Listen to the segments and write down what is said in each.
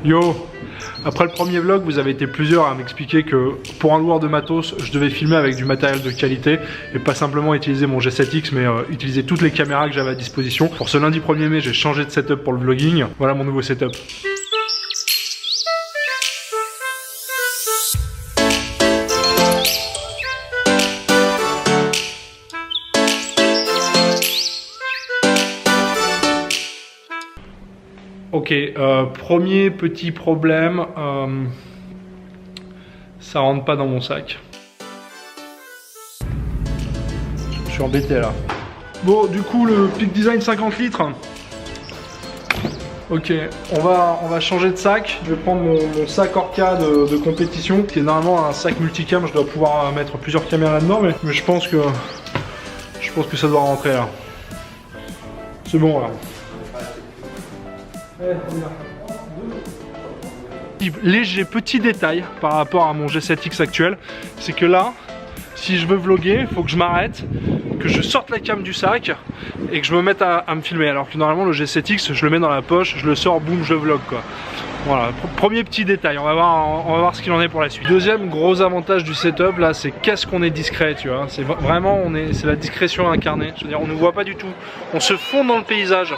Yo! Après le premier vlog, vous avez été plusieurs à m'expliquer que pour un loueur de matos, je devais filmer avec du matériel de qualité et pas simplement utiliser mon G7X, mais utiliser toutes les caméras que j'avais à disposition. Pour ce lundi 1er mai, j'ai changé de setup pour le vlogging. Voilà mon nouveau setup. Ok, premier petit problème, ça rentre pas dans mon sac. Je suis embêté là. Bon, du coup, le Peak Design 50 litres. Ok, on va changer de sac. Je vais prendre mon sac Orca de compétition, qui est normalement un sac multicam. Je dois pouvoir mettre plusieurs caméras là-dedans, mais je pense que ça doit rentrer là. C'est bon là. Léger petit détail par rapport à mon G7X actuel, c'est que là, si je veux vlogger, il faut que je m'arrête, que je sorte la cam du sac et que je me mette à me filmer. Alors que normalement le G7X, je le mets dans la poche, je le sors, boum, je vlog quoi. Voilà, premier petit détail, on va voir ce qu'il en est pour la suite. Deuxième gros avantage du setup là, c'est qu'est-ce qu'on est discret, tu vois. C'est vraiment, c'est la discrétion incarnée. Je veux dire, on ne voit pas du tout, on se fond dans le paysage.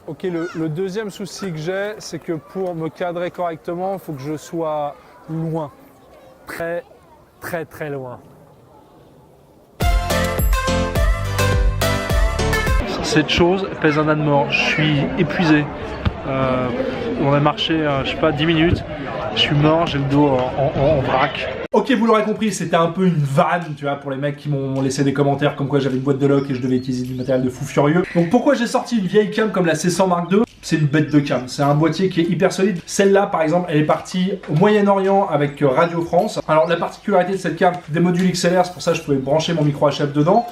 Ok, le deuxième souci que j'ai, c'est que pour me cadrer correctement, il faut que je sois loin. Très loin. Cette chose pèse un âne mort. Je suis épuisé. On a marché, je sais pas, 10 minutes. Je suis mort, j'ai le dos en vrac. Ok, vous l'aurez compris, c'était un peu une vanne, tu vois, pour les mecs qui m'ont laissé des commentaires comme quoi j'avais une boîte de loc et je devais utiliser du matériel de fou furieux. Donc pourquoi j'ai sorti une vieille cam comme la C100 Mark II? C'est une bête de cam, c'est un boîtier qui est hyper solide. Celle-là, par exemple, elle est partie au Moyen-Orient avec Radio France. Alors la particularité de cette cam, des modules XLR, c'est pour ça que je pouvais brancher mon micro HF dedans.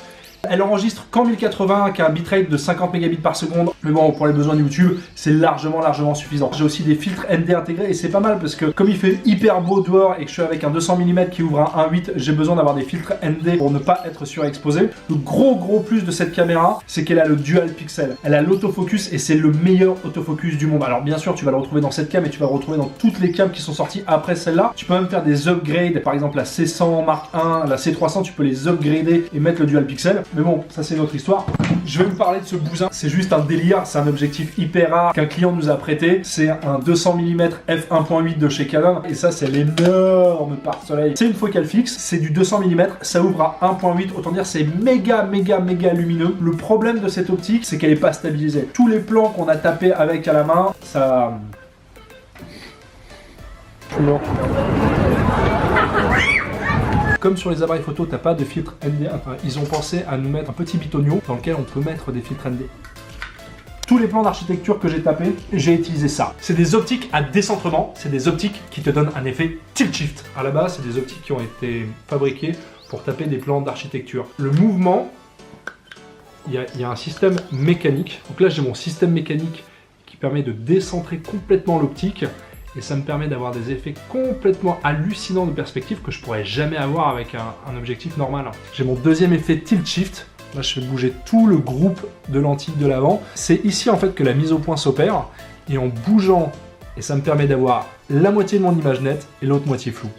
Elle enregistre qu'en 1080, qui a un bitrate de 50 mégabits par seconde. Mais bon, pour les besoins de YouTube, c'est largement suffisant. J'ai aussi des filtres ND intégrés et c'est pas mal parce que comme il fait hyper beau dehors et que je suis avec un 200 mm qui ouvre un 1.8, j'ai besoin d'avoir des filtres ND pour ne pas être surexposé. Le gros plus de cette caméra, c'est qu'elle a le dual pixel. Elle a l'autofocus et c'est le meilleur autofocus du monde. Alors bien sûr, tu vas le retrouver dans cette cam et tu vas le retrouver dans toutes les cams qui sont sorties après celle-là. Tu peux même faire des upgrades, par exemple la C100 Mark I, la C300, tu peux les upgrader et mettre le dual pixel. Mais bon, ça c'est notre histoire. Je vais vous parler de ce bousin. C'est juste un délire. C'est un objectif hyper rare qu'un client nous a prêté. C'est un 200 mm f1.8 de chez Canon. Et ça, c'est l'énorme pare-soleil. C'est une focale fixe. C'est du 200 mm. Ça ouvre à 1.8. Autant dire, c'est méga lumineux. Le problème de cette optique, c'est qu'elle n'est pas stabilisée. Tous les plans qu'on a tapés avec à la main, ça... Je suis mort. Comme sur les appareils photo, t'as pas de filtre ND. Enfin, ils ont pensé à nous mettre un petit bitonio dans lequel on peut mettre des filtres ND. Tous les plans d'architecture que j'ai tapés, j'ai utilisé ça. C'est des optiques à décentrement, c'est des optiques qui te donnent un effet tilt shift. À la base, c'est des optiques qui ont été fabriquées pour taper des plans d'architecture. Le mouvement, il y a un système mécanique. Donc là, j'ai mon système mécanique qui permet de décentrer complètement l'optique. Et ça me permet d'avoir des effets complètement hallucinants de perspective que je pourrais jamais avoir avec un objectif normal. J'ai mon deuxième effet tilt shift. Là, je fais bouger tout le groupe de lentilles de l'avant. C'est ici en fait que la mise au point s'opère. Et en bougeant, et ça me permet d'avoir la moitié de mon image nette et l'autre moitié floue.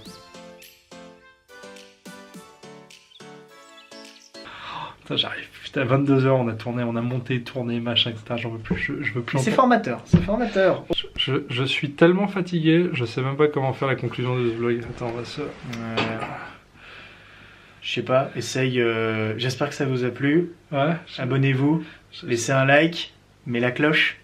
Putain, j'arrive. Putain, à 22 h, on a tourné, on a monté, tourné, machin, etc. J'en veux plus, je veux plus. C'est formateur, c'est formateur. Je suis tellement fatigué, je sais même pas comment faire la conclusion de ce vlog. Attends, on va se... Je sais pas, essaye, j'espère que ça vous a plu. Ouais. Abonnez-vous, laissez un like, mets la cloche.